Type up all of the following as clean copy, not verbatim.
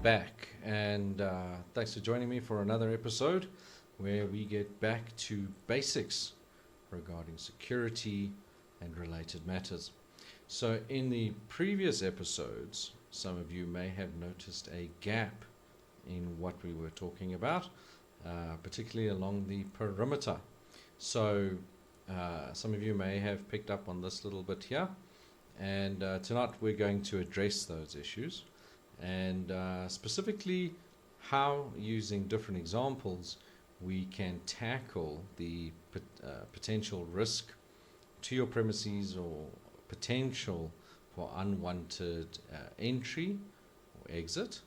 back, and thanks for joining me for another episode where we get back to basics regarding security and related matters. So, in the previous episodes, some of you may have noticed a gap in what we were talking about, particularly along the perimeter. So, some of you may have picked up on this little bit here, and tonight we're going to address those issues and specifically how, using different examples, we can tackle the potential risk to your premises or potential for unwanted entry or exit,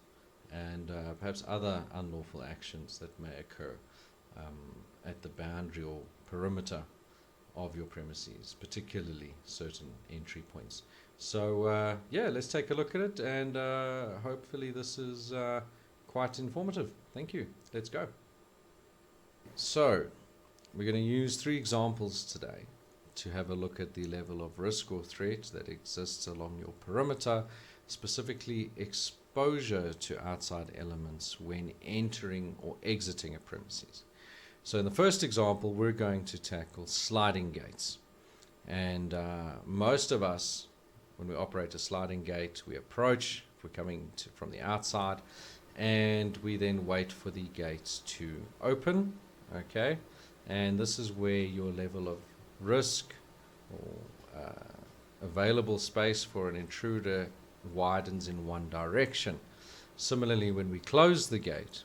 and perhaps other unlawful actions that may occur at the boundary or perimeter of your premises, particularly certain entry points. So let's take a look at it, and hopefully this is quite informative. Thank you. Let's go. So we're going to use three examples today to have a look at the level of risk or threat that exists along your perimeter, specifically exposure to outside elements when entering or exiting a premises. So in the first example, we're going to tackle sliding gates. And most of us, when we operate a sliding gate, we approach, if we're coming from the outside, and we then wait for the gates to open, okay? And this is where your level of risk or available space for an intruder widens in one direction. Similarly, when we close the gate,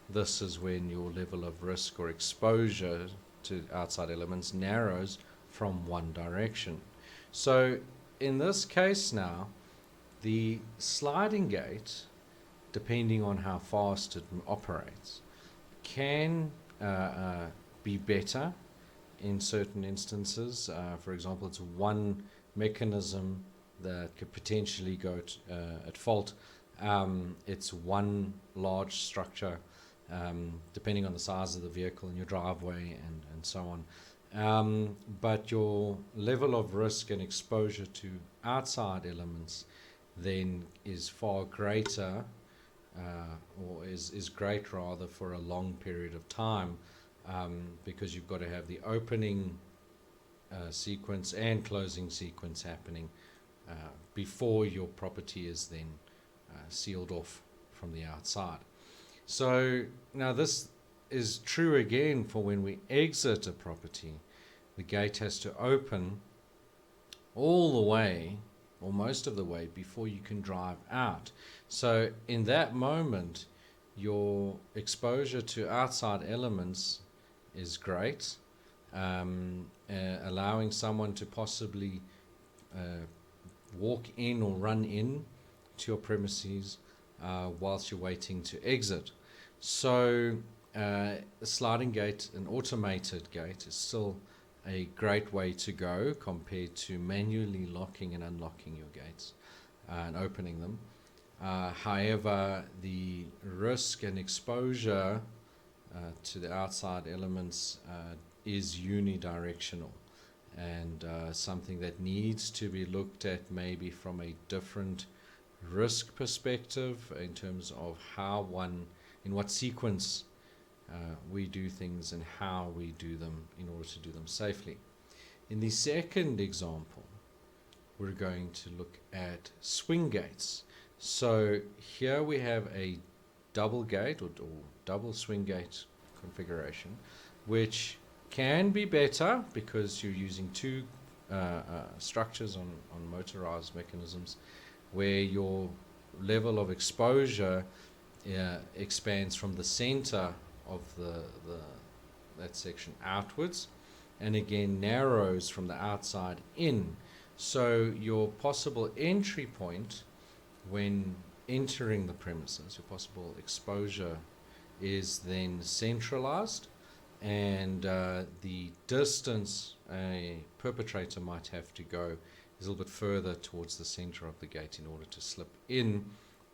this is when your level of risk or exposure to outside elements narrows from one direction. So in this case now, the sliding gate, depending on how fast it operates, can be better in certain instances. For example, it's one mechanism that could potentially go at fault. It's one large structure, depending on the size of the vehicle and your driveway and so on. But your level of risk and exposure to outside elements then is far greater, or is great rather, for a long period of time, because you've got to have the opening sequence and closing sequence happening before your property is then sealed off from the outside. So now this is true again for when we exit a property. The gate has to open all the way, or most of the way, before you can drive out. So in that moment, your exposure to outside elements is great, allowing someone to possibly walk in or run in to your premises whilst you're waiting to exit. So a sliding gate, an automated gate, is still a great way to go compared to manually locking and unlocking your gates and opening them. However, the risk and exposure to the outside elements is unidirectional, and something that needs to be looked at maybe from a different risk perspective in terms of how in what sequence we do things and how we do them in order to do them safely. In the second example, we're going to look at swing gates. So here we have a double gate or double swing gate configuration, which can be better because you're using two structures on motorized mechanisms, where your level of exposure expands from the center of that section outwards, and again narrows from the outside in. So your possible entry point when entering the premises, your possible exposure, is then centralized, and the distance a perpetrator might have to go is a little bit further towards the center of the gate in order to slip in,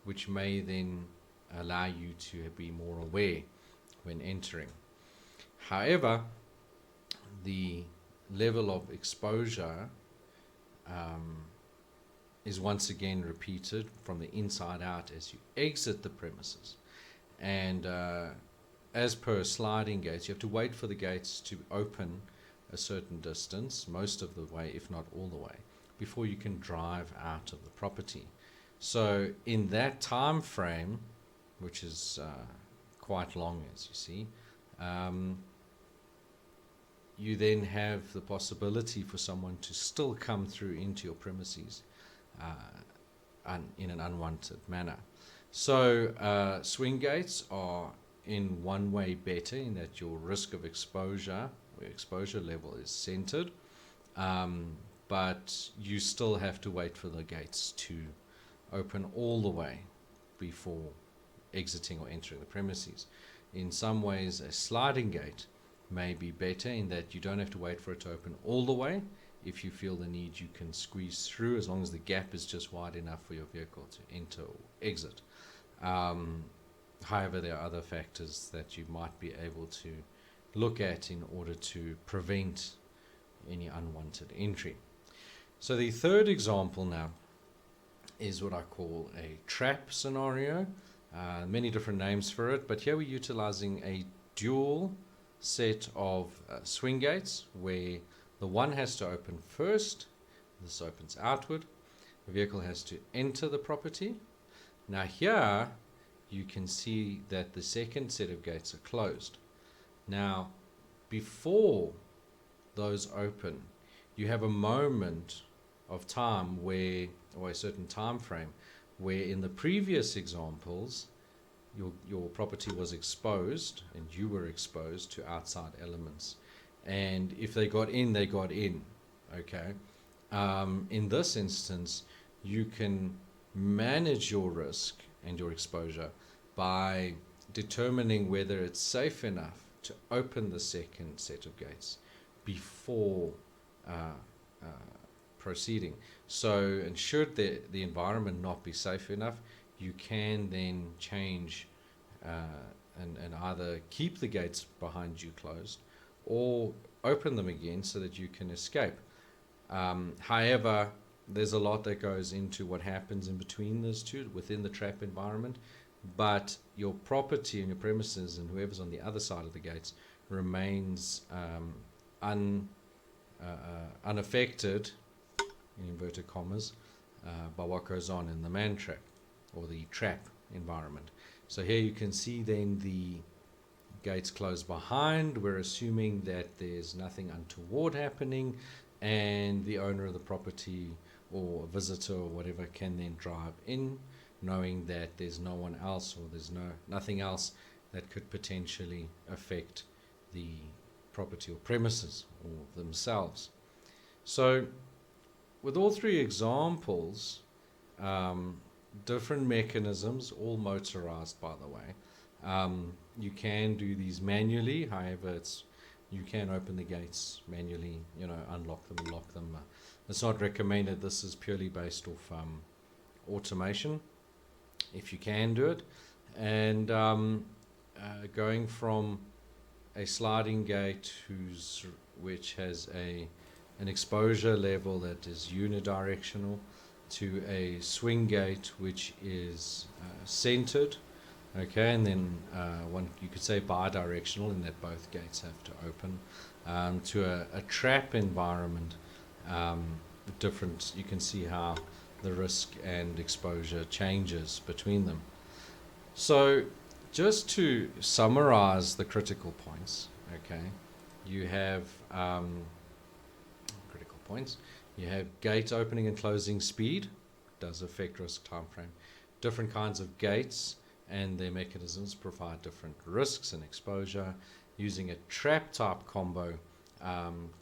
which may then allow you to be more aware when entering. However, the level of exposure is once again repeated from the inside out as you exit the premises. And as per sliding gates, you have to wait for the gates to open a certain distance, most of the way, if not all the way, before you can drive out of the property. So in that time frame, which is quite long, as you see, you then have the possibility for someone to still come through into your premises in an unwanted manner. So swing gates are in one way better in that your risk of exposure or exposure level is centered, but you still have to wait for the gates to open all the way before exiting or entering the premises. In some ways, a sliding gate may be better in that you don't have to wait for it to open all the way. If you feel the need, you can squeeze through as long as the gap is just wide enough for your vehicle to enter or exit. However, there are other factors that you might be able to look at in order to prevent any unwanted entry. So the third example now is what I call a trap scenario. Many different names for it, but here we're utilizing a dual set of swing gates where the one has to open first. This opens outward. The vehicle has to enter the property. Now here you can see that the second set of gates are closed. Now before those open, you have a moment of time where, or a certain time frame, where in the previous examples your property was exposed and you were exposed to outside elements, and if they got in, they got in. Okay. In this instance, you can manage your risk and your exposure by determining whether it's safe enough to open the second set of gates before proceeding. So, and should the environment not be safe enough, you can then change and either keep the gates behind you closed or open them again so that you can escape. However, there's a lot that goes into what happens in between those two within the trap environment, but your property and your premises and whoever's on the other side of the gates remains unaffected, in inverted commas, by what goes on in the man trap or the trap environment. So here you can see then the gates closed behind. We're assuming that there's nothing untoward happening, and the owner of the property or a visitor or whatever can then drive in, knowing that there's no one else or there's nothing else that could potentially affect the property or premises or themselves. So with all three examples, different mechanisms, all motorized by the way. You can do these manually, however you can open the gates manually, unlock them, lock them. It's not recommended. This is purely based off automation, if you can do it. And going from a sliding gate which has an exposure level that is unidirectional to a swing gate which is centered, okay, and then you could say bidirectional in that both gates have to open, to a trap environment. Different, you can see how the risk and exposure changes between them. So just to summarize the critical points, okay, you have critical points. You have gate opening and closing speed, does affect risk time frame. Different kinds of gates and their mechanisms provide different risks and exposure. Using a trap type combo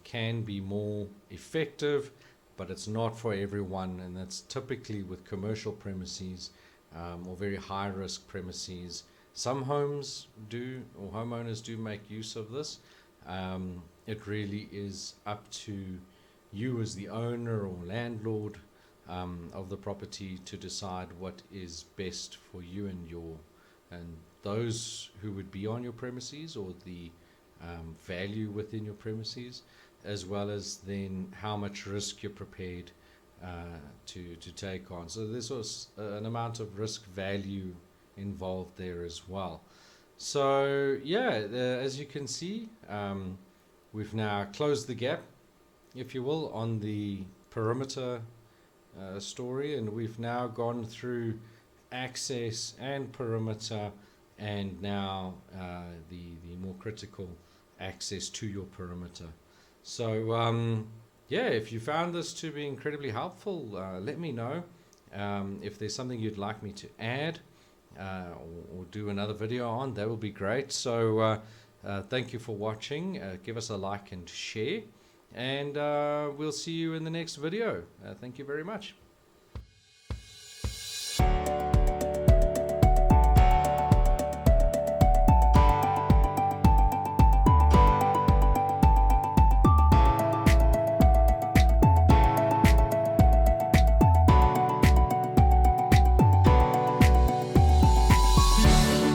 can be more effective, but it's not for everyone, and that's typically with commercial premises or very high risk premises. Some homes do, or homeowners do, make use of this. It really is up to you as the owner or landlord of the property to decide what is best for you and those who would be on your premises, or the value within your premises, as well as then how much risk you're prepared to take on. So there's also an amount of risk value involved there as well. So yeah, as you can see, we've now closed the gap, if you will, on the perimeter story, and we've now gone through access and perimeter, and now the more critical access to your perimeter. So yeah, if you found this to be incredibly helpful, let me know. If there's something you'd like me to add or do another video on, that would be great. So thank you for watching. Give us a like and share, and we'll see you in the next video. Thank you very much.